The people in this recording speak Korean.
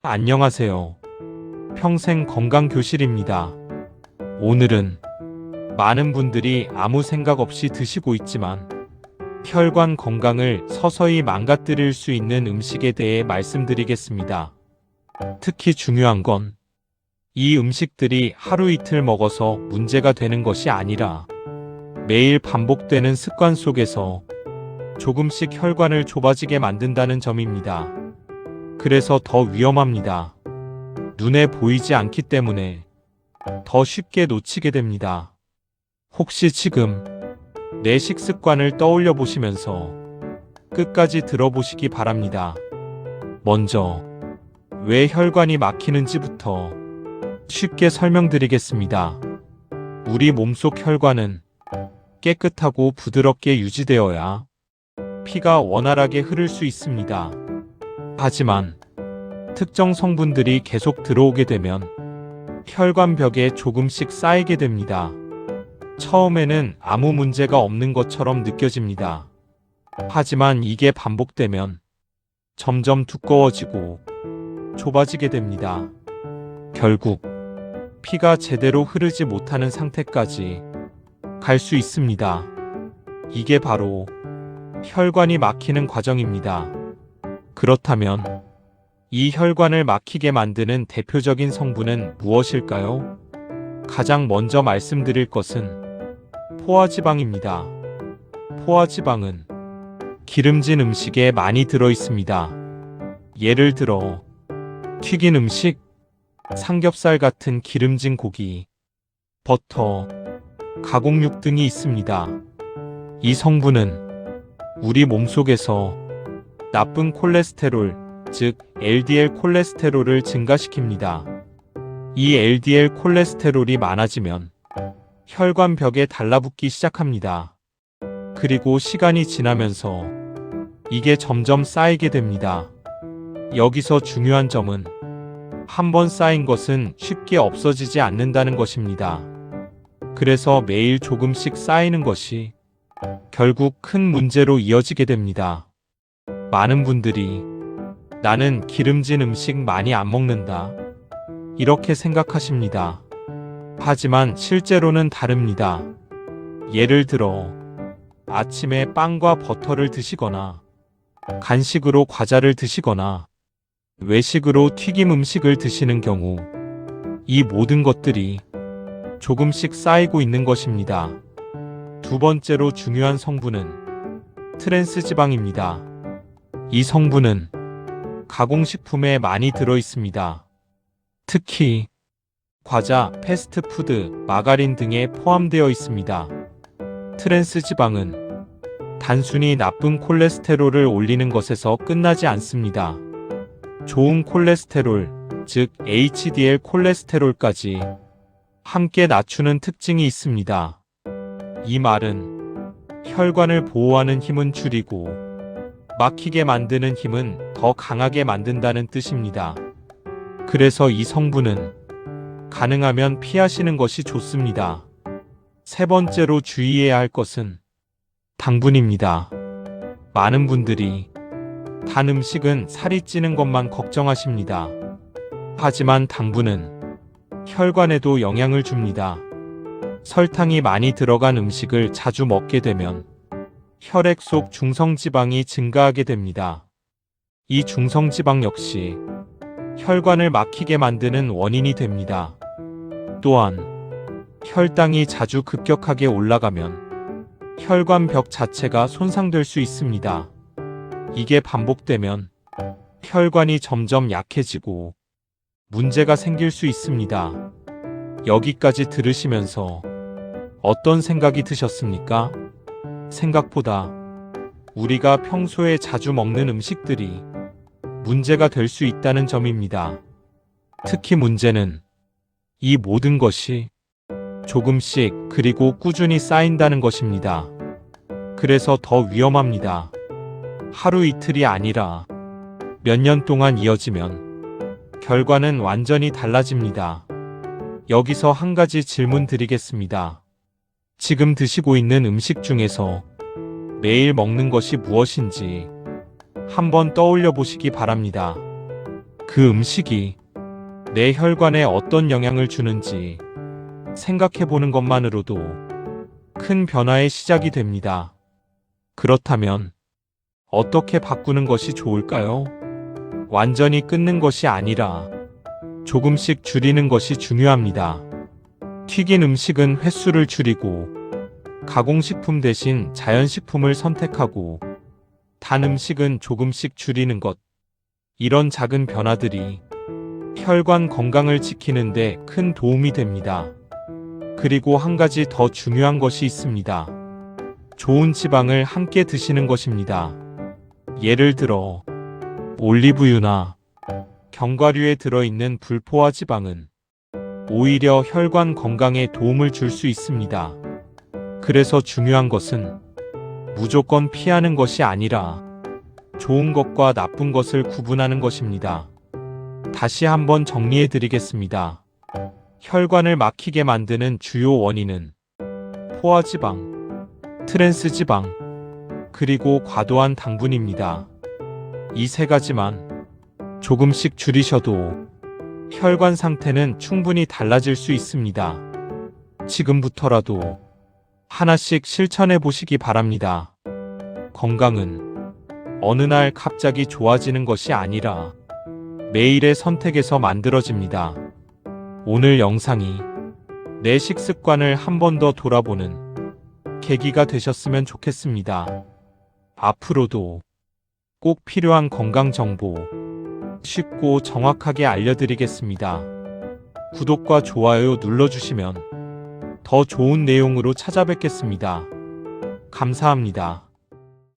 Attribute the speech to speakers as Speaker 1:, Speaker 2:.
Speaker 1: 안녕하세요. 평생 건강교실입니다. 오늘은 많은 분들이 아무 생각 없이 드시고 있지만 혈관 건강을 서서히 망가뜨릴 수 있는 음식에 대해 말씀드리겠습니다. 특히 중요한 건 이 음식들이 하루 이틀 먹어서 문제가 되는 것이 아니라 매일 반복되는 습관 속에서 조금씩 혈관을 좁아지게 만든다는 점입니다. 그래서 더 위험합니다. 눈에 보이지 않기 때문에 더 쉽게 놓치게 됩니다. 혹시 지금 내 식습관을 떠올려 보시면서 끝까지 들어보시기 바랍니다. 먼저 왜 혈관이 막히는지부터 쉽게 설명드리겠습니다. 우리 몸속 혈관은 깨끗하고 부드럽게 유지되어야 피가 원활하게 흐를 수 있습니다. 하지만 특정 성분들이 계속 들어오게 되면 혈관벽에 조금씩 쌓이게 됩니다. 처음에는 아무 문제가 없는 것처럼 느껴집니다. 하지만 이게 반복되면 점점 두꺼워지고 좁아지게 됩니다. 결국 피가 제대로 흐르지 못하는 상태까지 갈 수 있습니다. 이게 바로 혈관이 막히는 과정입니다. 그렇다면 이 혈관을 막히게 만드는 대표적인 성분은 무엇일까요? 가장 먼저 말씀드릴 것은 포화지방입니다. 포화지방은 기름진 음식에 많이 들어 있습니다. 예를 들어 튀긴 음식, 삼겹살 같은 기름진 고기, 버터, 가공육 등이 있습니다. 이 성분은 우리 몸속에서 나쁜 콜레스테롤, 즉 LDL 콜레스테롤을 증가시킵니다. 이 LDL 콜레스테롤이 많아지면 혈관벽에 달라붙기 시작합니다. 그리고 시간이 지나면서 이게 점점 쌓이게 됩니다. 여기서 중요한 점은 한번 쌓인 것은 쉽게 없어지지 않는다는 것입니다. 그래서 매일 조금씩 쌓이는 것이 결국 큰 문제로 이어지게 됩니다. 많은 분들이 나는 기름진 음식 많이 안 먹는다, 이렇게 생각하십니다. 하지만 실제로는 다릅니다. 예를 들어 아침에 빵과 버터를 드시거나 간식으로 과자를 드시거나 외식으로 튀김 음식을 드시는 경우 이 모든 것들이 조금씩 쌓이고 있는 것입니다. 두 번째로 중요한 성분은 트랜스지방입니다. 이 성분은 가공식품에 많이 들어 있습니다. 특히 과자, 패스트푸드, 마가린 등에 포함되어 있습니다. 트랜스지방은 단순히 나쁜 콜레스테롤을 올리는 것에서 끝나지 않습니다. 좋은 콜레스테롤, 즉 HDL 콜레스테롤까지 함께 낮추는 특징이 있습니다. 이 말은 혈관을 보호하는 힘은 줄이고 막히게 만드는 힘은 더 강하게 만든다는 뜻입니다. 그래서 이 성분은 가능하면 피하시는 것이 좋습니다. 세 번째로 주의해야 할 것은 당분입니다. 많은 분들이 단 음식은 살이 찌는 것만 걱정하십니다. 하지만 당분은 혈관에도 영향을 줍니다. 설탕이 많이 들어간 음식을 자주 먹게 되면 혈액 속 중성지방이 증가하게 됩니다. 이 중성지방 역시 혈관을 막히게 만드는 원인이 됩니다. 또한 혈당이 자주 급격하게 올라가면 혈관벽 자체가 손상될 수 있습니다. 이게 반복되면 혈관이 점점 약해지고 문제가 생길 수 있습니다. 여기까지 들으시면서 어떤 생각이 드셨습니까? 생각보다 우리가 평소에 자주 먹는 음식들이 문제가 될 수 있다는 점입니다. 특히 문제는 이 모든 것이 조금씩 그리고 꾸준히 쌓인다는 것입니다. 그래서 더 위험합니다. 하루 이틀이 아니라 몇 년 동안 이어지면 결과는 완전히 달라집니다. 여기서 한 가지 질문 드리겠습니다. 지금 드시고 있는 음식 중에서 매일 먹는 것이 무엇인지 한번 떠올려 보시기 바랍니다. 그 음식이 내 혈관에 어떤 영향을 주는지 생각해 보는 것만으로도 큰 변화의 시작이 됩니다. 그렇다면 어떻게 바꾸는 것이 좋을까요? 완전히 끊는 것이 아니라 조금씩 줄이는 것이 중요합니다. 튀긴 음식은 횟수를 줄이고 가공식품 대신 자연식품을 선택하고 단 음식은 조금씩 줄이는 것. 이런 작은 변화들이 혈관 건강을 지키는데 큰 도움이 됩니다. 그리고 한 가지 더 중요한 것이 있습니다. 좋은 지방을 함께 드시는 것입니다. 예를 들어 올리브유나 견과류에 들어있는 불포화 지방은 오히려 혈관 건강에 도움을 줄 수 있습니다. 그래서 중요한 것은 무조건 피하는 것이 아니라 좋은 것과 나쁜 것을 구분하는 것입니다. 다시 한번 정리해 드리겠습니다. 혈관을 막히게 만드는 주요 원인은 포화지방, 트랜스지방, 그리고 과도한 당분입니다. 이 세 가지만 조금씩 줄이셔도 혈관 상태는 충분히 달라질 수 있습니다. 지금부터라도 하나씩 실천해 보시기 바랍니다. 건강은 어느 날 갑자기 좋아지는 것이 아니라 매일의 선택에서 만들어집니다. 오늘 영상이 내 식습관을 한 번 더 돌아보는 계기가 되셨으면 좋겠습니다. 앞으로도 꼭 필요한 건강 정보 쉽고 정확하게 알려드리겠습니다. 구독과 좋아요 눌러주시면 더 좋은 내용으로 찾아뵙겠습니다. 감사합니다.